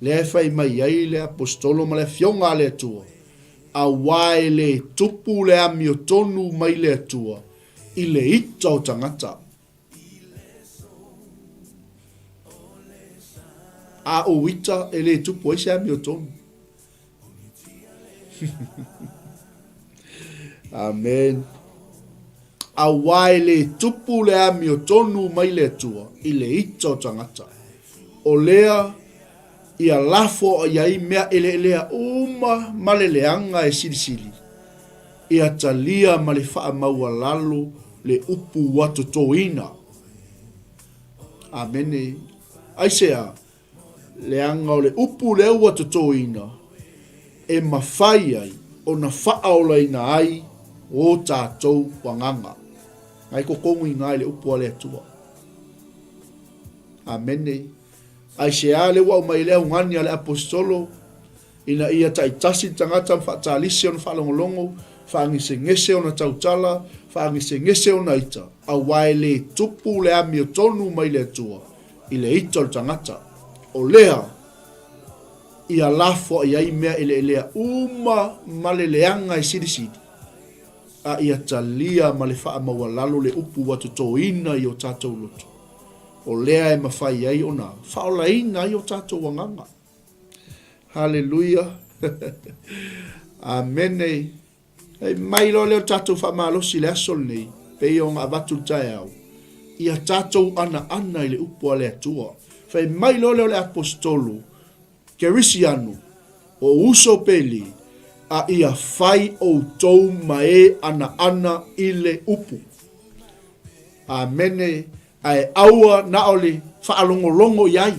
le whai mai ai le apostolo ma le fionga le tua a wae le tupu le amio tonu mai le tua i le ita o tangata a o ita e le tupu e se amio tonu amen a wae le tupu le amio tonu mai le tua i le ita o tangata o lea ia lafo ia i mea ele lea uma male leanga e silisili ia talia male faa maua lalo le upu watu toina amene aisea leanga o le upu le watu toina e mawhai ai o na faa o laina ai o tātou wanganga ngai kokongu i ngai le upu ale atua amene ai se ale wa mai le ngani ale apostolo ina ia taitasi tangata fatalisi on falongolongo fangise ngese ona tautala fangise ngese ona ita a waile tupu le amio tonu mai le tua ile ita tangata o lea ia lafo ia i mea ele uma male leanga i sidisidi a ia talia male faa mawalalo le upu watu toina i o tatou loto o lea e mawhai ai ona whaolaina ai o tātou wanganga hallelujah amene hei mai lo leo tātou whamalosi le asol nei pei o ngā watu taeao ia tātou ana i le upu a le atua whai mai lo leo le apostolo kerisiano o uso peli a ia whai o tou mae ana i le upu amene ai aua na ole whaalongolongo iai.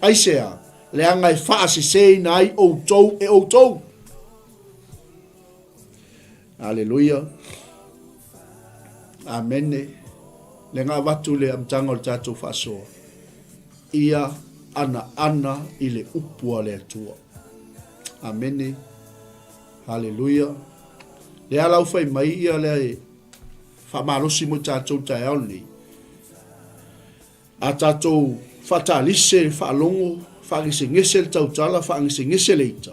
Ai sea, le angai whaasisei na ai outou e outou. Alleluia. Amene. Le ngā watu le amtanga o le tātou whaasoa. Ia ana i le upua le atua. Amene. Halleluia. Le alau whai mai ia le whamalosi mo tātou taeao nei. A tātou whatalise, whaalongo, whaangise ngese le tautala, whaangise ngese le ita.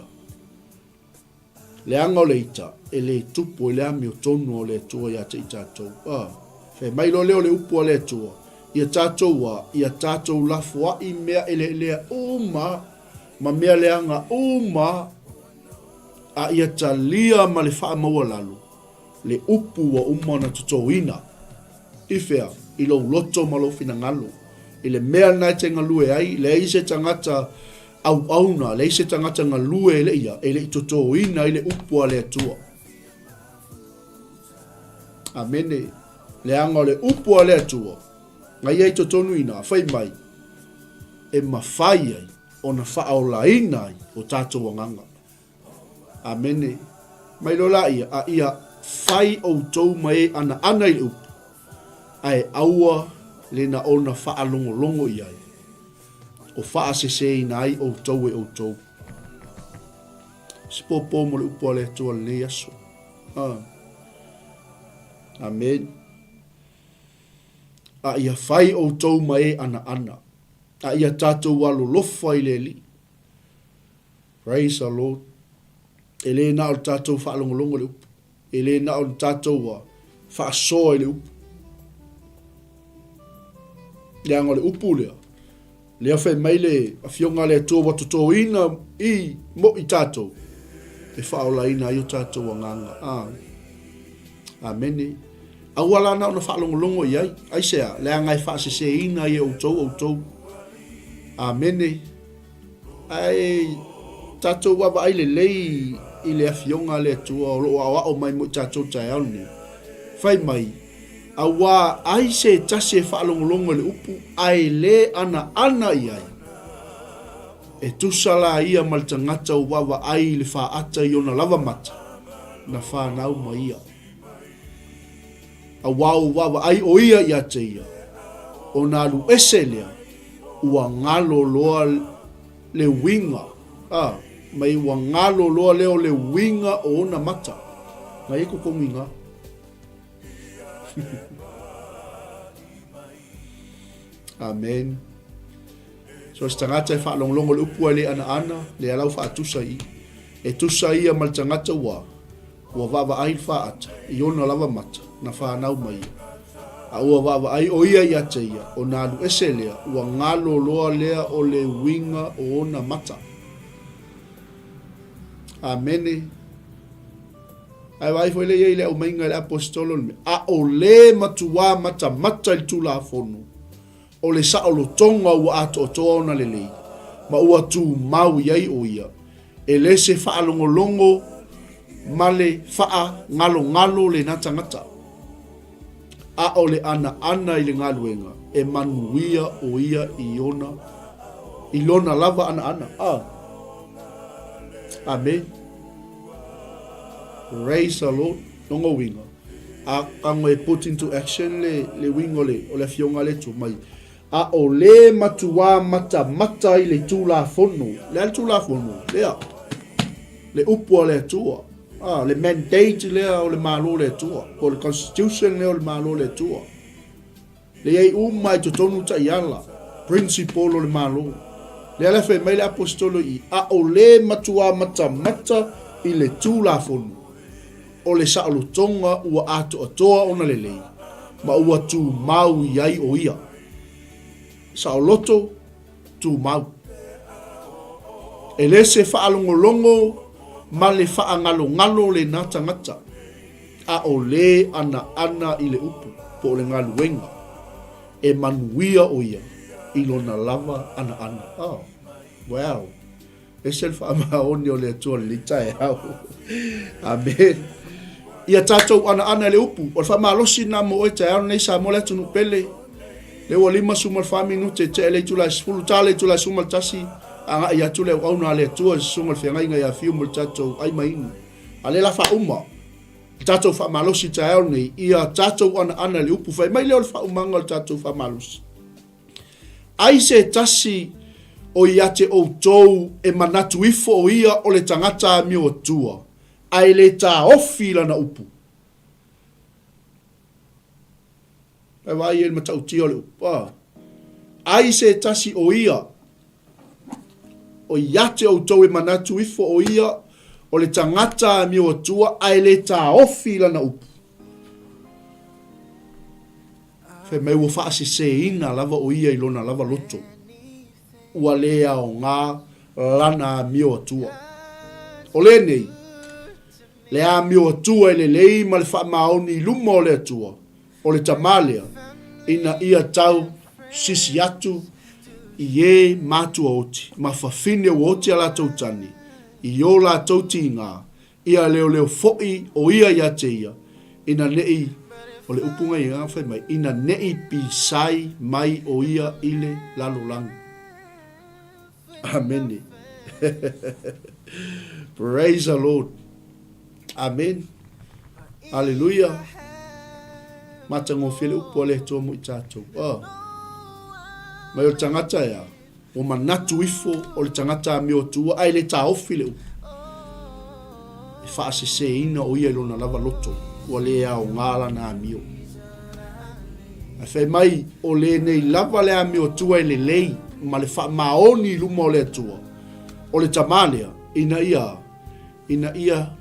Le anga o le ita, e le tupu e le ami o tonu o le atua ia te i tātou. Whai mai lo leo le upua le atua. Ia tātou wa, ia tātou lafua i mea ele lea uma, ma mea leanga uma, a ia talia ma le wha maua lalu. Le upu wa uma na tutoina. I whea, i lo loto ma lo fina ngalo. I le mea nai te ngalue ai, le i se tangata au auna, le i se tangata ngalue le ia, e le i toto ina i le upua le atua. Amene, le anga le upua le atua, ngai ei totonu ina, whai mai, e mawhai ai, o na whaola ina ai, o tātou anganga. Amene, mai lola ia, a ia whai o tau mai ana ana i upu, ai aua le na o na whaalongo longo i ai, o whaasese ina ai o tau e o tau. Sipopo mo le upua le atua le aso. Amen. A ia whai o tau mai ana ana. A ia tātou walo lofa i le li. Praise the Lord. E le na o tātou whaalongolongo le upu. E le na o tātou whaasoa i le upu. Le anga le upu lea. Lea whai mai le a fionga le atua watoto ina i mo i tātou. E whaola ina i o tātou anganga. Amene. Awala na ona whaalongolongo i ai. Aisea, le anga i whaasese ina i o tau. Amene. Ai tātou wawa ai le lei i le afionga le atua o loo awa o mai mo tātou taeao ni. Whai mai, awa ai se tase whaalongolongo le upu, ai le ana i ai. E tusala ia maltangata o wawa ai le whaata i ona lava mata, na whanau ma ia. Awau wawa ai o ia i ate ia, o nā lu ese lea, ua ngalo loa le winga, mai ua ngalo loa leo le winga o ona mata. Ngai eko konginga. Amen. So stangata e whaalongolongo le upua le ana, le alau whaatusa i. E tusa ia mal tangata ua wawa ai whaata, i ona lava mata, na whanau mai. A ua wawa ai o ia i ate ia, o nālu ese lea, ua ngalo loa lea o le winga o ona mata. Amene. Ai vai foi le ile o mainga le apostolo me. A o le matua mata il tula fonu. O le sa o lo tonga ua ato tona le lei. Ma ua tu mau iai o ia. E le se whaalongolongo male wha ngalo le natangata. A o le ana i le ngaluenga. E manuia o ia i ona. I lona lava ana. Amen. Praise the Lord. Nongo winga. A kango e put into action le wingo o le fionga le tu mai. A o le matua mata i le tula fono. Le tula fono. Lea. Le upua le tua. Le mandate lea o le Malū le tua. O le constitution lea o le Malū le tua. Le ei umai to tonu ta iala. Principle o le Malū. Le ala fe mai le apostolo i. A o le matua mata i le tula fono. O le saalo tonga ua ato atoa ona lelei. Ma ua tu mau iai o ia. Saoloto tu mau. E le se whaalongolongo ma le whaangalo le natangata. A o le ana i le upu po le ngaluenga. E manuia o ia. I lona lava ana. Wow. E se le whaamaoni o le atua le taeao. Amen. Ia tātou ana le upu. O le whamalosi nā mo e taeao nei sa mo le tunu pele. Le ua 5 sumal 5 minute te ele tula sfulu tale tula sumal tasi. Anga ia tule au na le tua sumal whengainga ia fiu mo tātou ai mainu. A le la whauma. Tātou whamalosi taeao nei. Ia tātou ana le upu. Whai mai leo le whaumanga le tātou whamalosi. Ai se tasi o ia te o tou e manatu ifo o ia o le tangata mi o tua. Ai le tā ofi lana upu. Ai wai e matau tia le upu. Ai se tasi o ia. O ia te o tou e manatu ifo o ia o le tangata mi o tua. Ai le tā ofi lana upu. Fe mai ua whaasese ina lava o ia i lona lava loto. Ua lea o ngā lana mi o tua. O le nei. Le a mi o tua i le lei ma le wha maoni luma o le atua. O le tamalea. Ina ia tau sisi atu i e mātua oti, ma whawhine o oti a lātou tani, i o lātou tīngā, ia leo leo fo'i o ia te ia, ina nei, o le upunga i ngā whai mai, ina nei pisai mai o ia ile lalolangi. Amen. Praise the Lord. Amen. Hallelujah. Matango fele upo le tomo i tātou. Mai o tangata ea, o manatu ifo o le tangata mi o tua, ai le tā ofi le upo. E whaase se ina o ia ilona lava loto, ua le a o ngāla na amio. A whai mai o le nei lava le amio tua i le lei, ma le wha maoni luma o le atua. O le tamalea, ina ia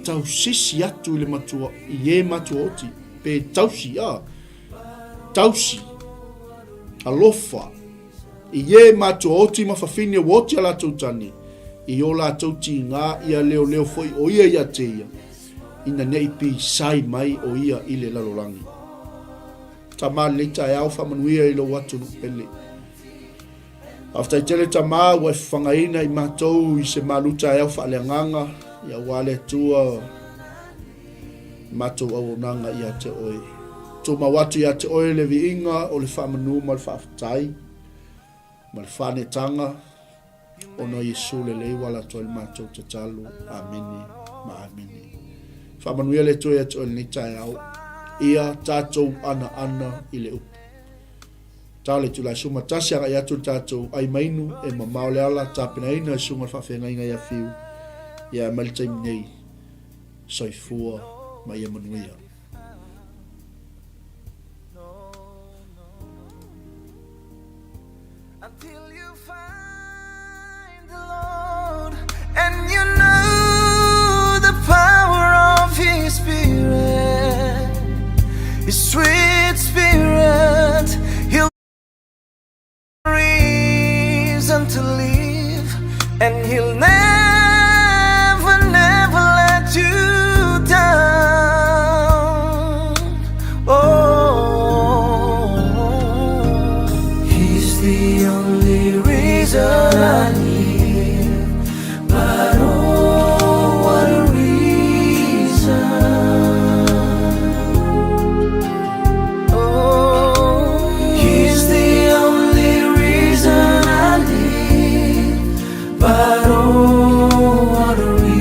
tau sisi atu i le matua, i e matua oti, pe tausi tausi, alofa, i e matua oti ma whawhine woti a lātou tani, i o lātou ti ngā ia leo leo foi o ia te ia, ina nei pi sai mai o ia i le lalolangi. Tama le taeao whamanuia i lo watu no pele. After tele tama wa whangaina i mātou i se Malū taeao faaleagaga, ia wale tua mātou au nanga i te oe. Tō mawatu i te oe le viinga o le whamanū ma le whaafatai, ma le whanetanga, ono Yesu le lei wala toa le mātou te talo. Amene, ma amene. Whamanuia le toa i te oe le taeao, ia tātou ana i le upu. Tau le tula suma tasi anga i atu tātou ai mainu e mamao le ala tāpina ina sunga whawhenga inga ia whiu. Ia malitaimi nei soifua mai ia manuia. Until you find the Lord and you know the power of His Spirit, His sweet Spirit, He'll reason to live, and He'll never let you down. Oh, He's the only reason I live, but oh, what a reason. Oh, He's the only reason I live, but oh, what a reason.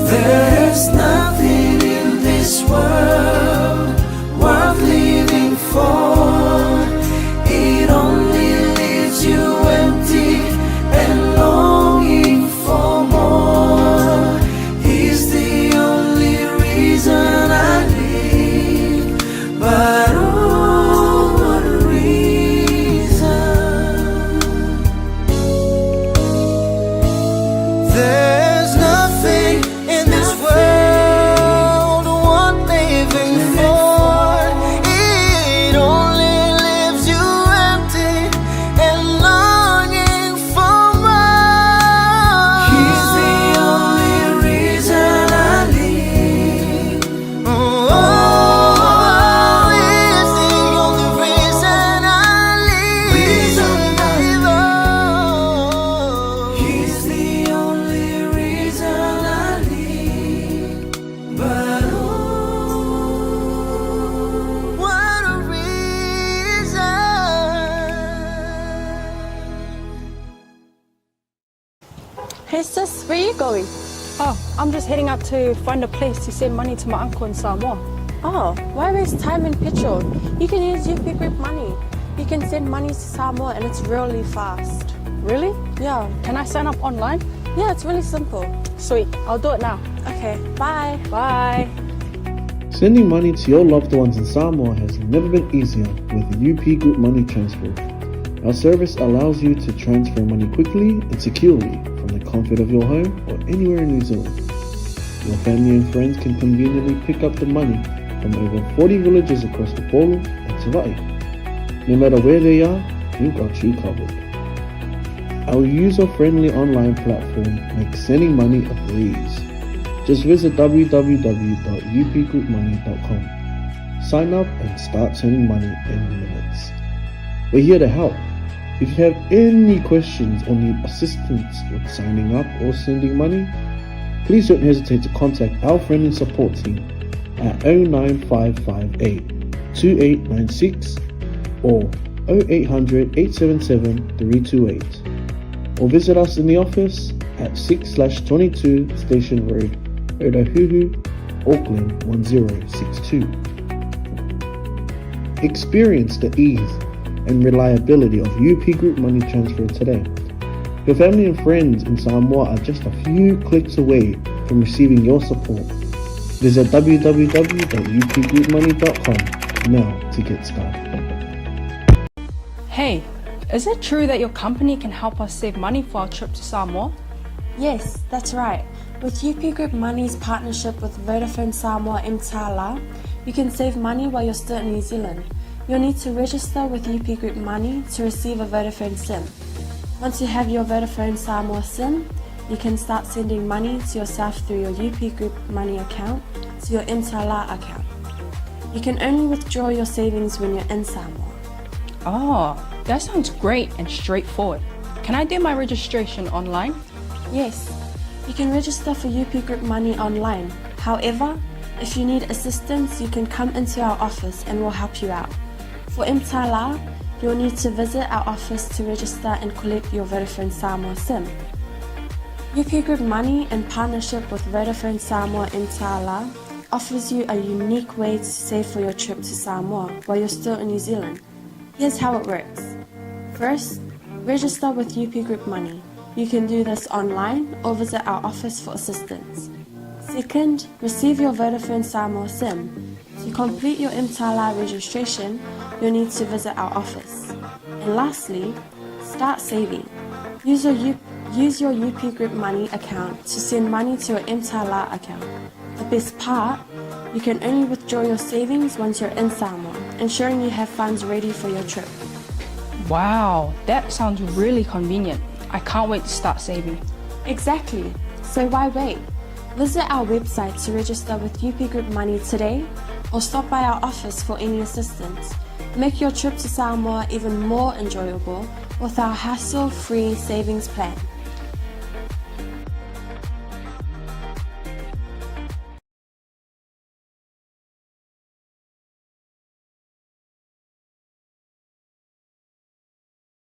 There's nothing in this world worth living for. It only leaves you empty and longing for more. He's the only reason I live, but oh, what a reason. There's nothing in this world worth living for. It only leaves you empty and longing for more. He's the only reason I live. Oh, He's the only reason I live. Oh, He's the only reason I live, but oh, what a reason. Hey sis, where are you going? Oh, I'm just heading out to find a place to send money to my uncle in Samoa. Oh, why waste time and petrol? You can use UP Group Money. You can send money to Samoa and it's really fast. Really? Yeah. Can I sign up online? Yeah, it's really simple. Sweet, I'll do it now. Okay, bye. Bye. Sending money to your loved ones in Samoa has never been easier with the UP Group Money Transfer. Our service allows you to transfer money quickly and securely from the comfort of your home or anywhere in New Zealand. Your family and friends can conveniently pick up the money from over 40 villages across Upolu and Tivai. No matter where they are, we've got you covered. Our user-friendly online platform makes sending money a breeze. Just visit www.upgroupmoney.com. Sign up and start sending money in minutes. We're here to help. If you have any questions or need assistance with signing up or sending money, please don't hesitate to contact our friendly support team at 09558-2896 or 0800-877-328, or visit us in the office at 6/22 Station Road, Ōtahuhu, Auckland 1062. Experience the ease and reliability of UP Group Money Transfer today. Your family and friends in Samoa are just a few clicks away from receiving your support. Visit www.upgroupmoney.com now to get started. Hey, is it true that your company can help us save money for our trip to Samoa? Yes, that's right. With UP Group Money's partnership with Vodafone Samoa 𝚘𝚘𝚢𝚘, you can save money while you're still in New Zealand. You'll need to register with UP Group Money to receive a Vodafone SIM. Once you have your Vodafone Samoa SIM, you can start sending money to yourself through your UP Group Money account to your 𝚘𝚘𝚢 account. You can only withdraw your savings when you're in Samoa. Oh, that sounds great and straightforward. Can I do my registration online? Yes, you can register for UP Group Money online. However, if you need assistance, you can come into our office and we'll help you out. For 𝚘𝚘𝚢𝚘, you'll need to visit our office to register and collect your Vodafone Samoa SIM. UP Group Money, in partnership with Vodafone Samoa 𝚘𝚘𝚢𝚘, offers you a unique way to save for your trip to Samoa while you're still in New Zealand. Here's how it works. First, register with UP Group Money. You can do this online or visit our office for assistance. Second, receive your Vodafone Samoa SIM. To complete your 𝚘𝚘𝚢𝚘 registration, you'll need to visit our office. And lastly, start saving. Use your UP Group Money account to send money to your 𝚘𝚘𝚢𝚘 account. The best part, you can only withdraw your savings once you're in Samoa, ensuring you have funds ready for your trip. Wow, that sounds really convenient. I can't wait to start saving. Exactly. So why wait? Visit our website to register with UP Group Money today, or stop by our office for any assistance. Make your trip to Samoa even more enjoyable with our hassle-free savings plan.